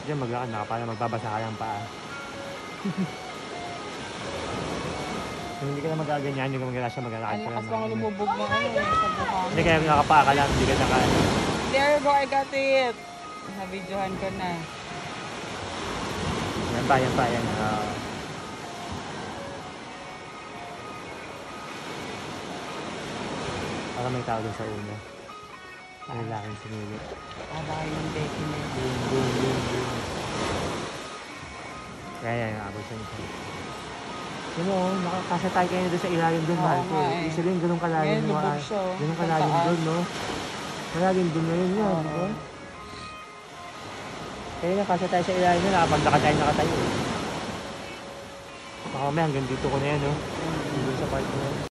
Masarap dyan mag-ano, para magbabasa ka ng paa. Kung hindi ka na magaganyan, hindi ka siya mag-alakad Ang ka lakas lang. lang lumubog ng ano eh, sa buhangin. Hindi kaya nakapaa ka lang, hindi ka naka... There you go, I got it! Nabidyohan ko na. Yan pa, yan pa, yan. Para may tao dun sa ulo. Ang lalaking sumili. Baka yung Becky na yun. Boom. Kaya yan, abot siya nito. Yun o, nakakasya tayo kayo doon sa ilalim doon, mahal ko. Isa rin, ganun kalalim. Ngayon, lubog siya. Ganun kalalim doon, no? Kalalim doon na yun yan, di ba? Kaya nakasya tayo sa ilalim doon, nakapagdaka tayo nakatayo. Baka may hanggang dito ko na yan, no? Dito sa part na yan.